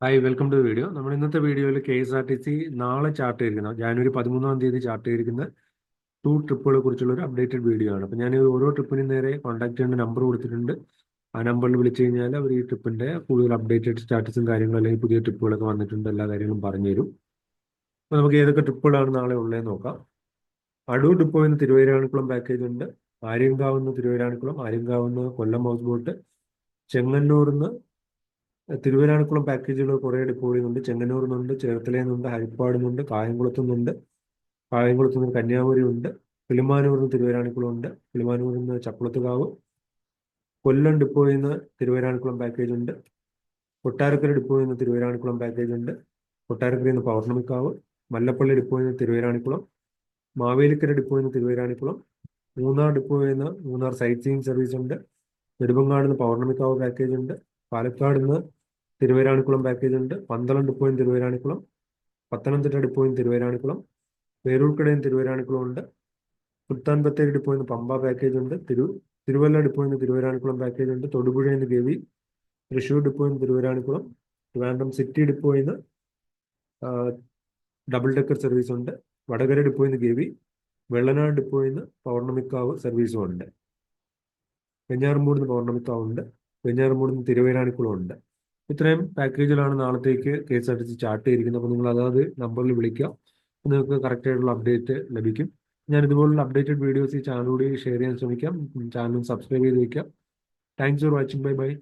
Hi welcome to video. നമ്മൾ ഇന്നത്തെ വീഡിയോയിൽ K S R T C നാളെ ചാർട്ട് ചെയ്തിരിക്കുന്ന ജാനുവരി 13 ചാർട്ട് ചെയ്തിരിക്കുന്ന ട്രിപ്പുകളെ കുറിച്ചുള്ള ഒരു അപ്ഡേറ്റഡ് വീഡിയോ ആണ്. അപ്പോൾ ഞാൻ ഓരോ ട്രിപ്പിനും നേരെ കോൺടാക്ട് ചെയ്യേണ്ട നമ്പർ കൊടുത്തിട്ടുണ്ട്. ആ നമ്പറിൽ വിളിച്ചു കഴിഞ്ഞാൽ അവർ ഈ ട്രിപ്പിന്റെ കൂടുതൽ അപ്ഡേറ്റഡ് സ്റ്റാറ്റസും കാര്യങ്ങളും അല്ലെങ്കിൽ പുതിയ ട്രിപ്പുകളൊക്കെ വന്നിട്ടുണ്ട് എല്ലാ കാര്യങ്ങളും പറഞ്ഞു തരും. അപ്പോൾ നമുക്ക് ഏതൊക്കെ ട്രിപ്പുകളാണ് നാളെ ഉള്ളതെന്ന് നോക്കാം. അടൂർ ഡിപ്പോയിൽ നിന്ന് തിരുവൈരാണിക്കുളം പാക്കേജ് ഉണ്ട്. ആര്യങ്കാവ് നിന്ന് തിരുവൈരാണിക്കുളം, ആര്യങ്കാവ് നിന്ന് കൊല്ലം ഹൗസ് ബോട്ട്, ചെങ്ങന്നൂരിൽ നിന്ന് തിരുവരാണിക്കുളം പാക്കേജുകൾ കുറേ ഡിപ്പോകളുണ്ട്. ചെങ്ങന്നൂർ നിന്നുണ്ട്, ചേർത്തലയിൽ നിന്നുണ്ട്, ഹരിപ്പാട് നിന്നുണ്ട്, കായംകുളത്തു നിന്നുണ്ട്, കായംകുളത്ത് നിന്ന് കന്യാകുമാരി ഉണ്ട്, കിളിമാനൂരിൽ നിന്ന് തിരുവരാണിക്കുളം ഉണ്ട്, കിളിമാനൂരിൽ നിന്ന് ചക്കുളത്തുകാവ്, കൊല്ലം ഡിപ്പോയിൽ നിന്ന് തിരുവരാണിക്കുളം പാക്കേജ് ഉണ്ട്, കൊട്ടാരക്കര ഡിപ്പോയിൽ നിന്ന് തിരുവരാണിക്കുളം പാക്കേജ് ഉണ്ട്, കൊട്ടാരക്കരയിൽ നിന്ന് പൗർണമിക്കാവ്, മല്ലപ്പള്ളി ഡിപ്പോയിൽ നിന്ന് തിരുവരാണിക്കുളം, മാവേലിക്കര ഡിപ്പോയിൽ നിന്ന് തിരുവരാണിക്കുളം, മൂന്നാർ ഡിപ്പോയിൽ നിന്ന് മൂന്നാർ സൈറ്റ് സീയിങ് സർവീസ് ഉണ്ട്, നെടുമങ്ങാട് നിന്ന് പൗർണമിക്കാവ് പാക്കേജ് ഉണ്ട്, പാലക്കാട് നിന്ന് തിരുവൈരാണിക്കുളം പാക്കേജ് ഉണ്ട്, പന്തളം ഡിപ്പോയും തിരുവൈരാണിക്കുളം, പത്തനംതിട്ട ഡിപ്പോയും തിരുവൈരാണിക്കുളം, പേരൂർക്കടയും തിരുവൈരാണിക്കുളം ഉണ്ട്, സുൽത്താൻ ബത്തേരി ഡിപ്പോയിൽ നിന്ന് പമ്പ പാക്കേജ് ഉണ്ട്, തിരുവല്ല ഡിപ്പോയിൽ നിന്ന് തിരുവൈരാണിക്കുളം പാക്കേജ് ഉണ്ട്, തൊടുപുഴയിൽ നിന്ന് ഗവി, തൃശ്ശൂർ ഡിപ്പോയിൽ നിന്ന് തിരുവൈരാണിക്കുളം, ട്രിവാൻഡ്രം സിറ്റി ഡിപ്പോയിൽ നിന്ന് ഡബിൾ ഡെക്കർ സർവീസ് ഉണ്ട്, വടകര ഡിപ്പോയിൽ നിന്ന് ഗവി, വെള്ളനാട് ഡിപ്പോയിൽ നിന്ന് പൗർണമിക്കാവ് സർവീസും ഉണ്ട്, വെഞ്ഞാറമൂട് നിന്ന് പൗർണമിക്കാവ് ഉണ്ട്, വെഞ്ഞാറമൂട് നിന്ന് തിരുവൈരാണിക്കുളം ഉണ്ട്. ഇത്രയും പാക്കേജുകളാണ് നാളത്തേക്ക് K S R T C chart ചെയ്തിരിക്കുന്നത്. അപ്പോൾ നിങ്ങൾ അതാത് നമ്പറിൽ വിളിക്കുക, നിങ്ങൾക്ക് കറക്റ്റ് ആയിട്ടുള്ള അപ്ഡേറ്റ് ലഭിക്കും. ഞാൻ ഇതുപോലുള്ള അപ്ഡേറ്റഡ് വീഡിയോസ് ഈ ചാനലിലൂടെ ഷെയർ ചെയ്യാൻ ശ്രമിക്കാം. ചാനൽ സബ്സ്ക്രൈബ് ചെയ്ത് വയ്ക്കാം. Thanks for watching. Bye bye.